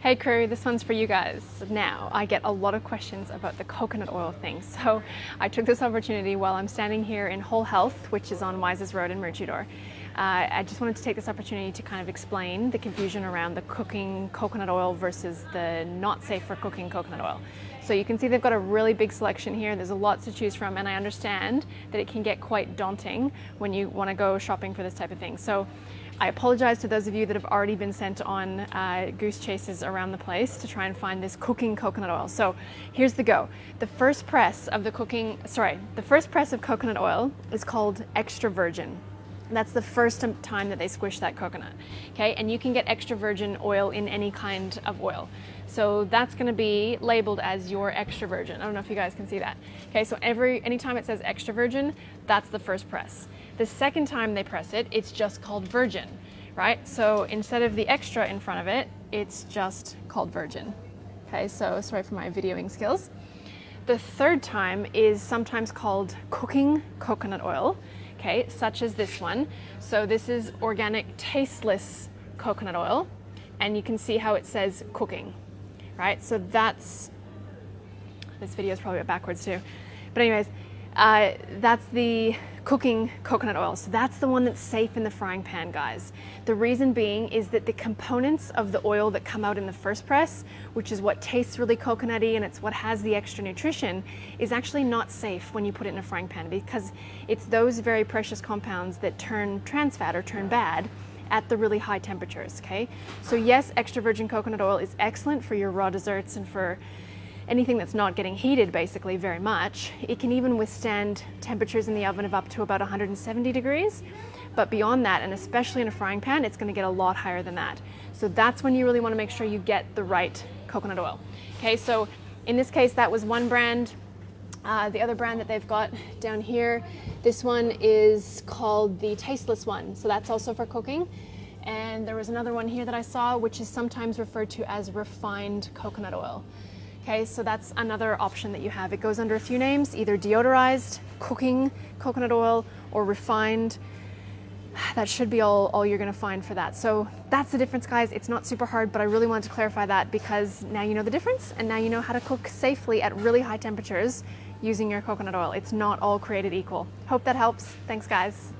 Hey crew, this one's for you guys. Now, I get a lot of questions about the coconut oil thing, so I took this opportunity while I'm standing here in Whole Health, which is on Wises Road in Maroochydore. I just wanted to take this opportunity to kind of explain the confusion around the cooking coconut oil versus the not safe for cooking coconut oil. So you can see they've got a really big selection here. There's a lot to choose from, and I understand that it can get quite daunting when you want to go shopping for this type of thing. So I apologize to those of you that have already been sent on goose chases around the place to try and find this cooking coconut oil. So here's the go. The first press of coconut oil is called extra virgin. That's the first time that they squish that coconut, okay? And you can get extra virgin oil in any kind of oil. So that's gonna be labeled as your extra virgin. I don't know if you guys can see that. Okay, so anytime it says extra virgin, that's the first press. The second time they press it, it's just called virgin, right? So instead of the extra in front of it, it's just called virgin. Okay, so sorry for my videoing skills. The third time is sometimes called cooking coconut oil, okay, such as this one. So this is organic tasteless coconut oil, and you can see how it says cooking, right? So this video is probably a bit backwards too. But anyways, that's the cooking coconut oil. So that's the one that's safe in the frying pan, guys. The reason being is that the components of the oil that come out in the first press, which is what tastes really coconutty and it's what has the extra nutrition, is actually not safe when you put it in a frying pan, because it's those very precious compounds that turn trans fat or turn bad at the really high temperatures, okay? So yes, extra virgin coconut oil is excellent for your raw desserts and for anything that's not getting heated basically very much. It can even withstand temperatures in the oven of up to about 170 degrees. But beyond that, and especially in a frying pan, it's gonna get a lot higher than that. So that's when you really wanna make sure you get the right coconut oil. Okay, so in this case, that was one brand. The other brand that they've got down here, this one is called the tasteless one. So that's also for cooking. And there was another one here that I saw, which is sometimes referred to as refined coconut oil. Okay, so that's another option that you have. It goes under a few names, either deodorized, cooking coconut oil, or refined. That should be all you're gonna find for that. So that's the difference, guys. It's not super hard, but I really wanted to clarify that because now you know the difference, and now you know how to cook safely at really high temperatures using your coconut oil. It's not all created equal. Hope that helps. Thanks, guys.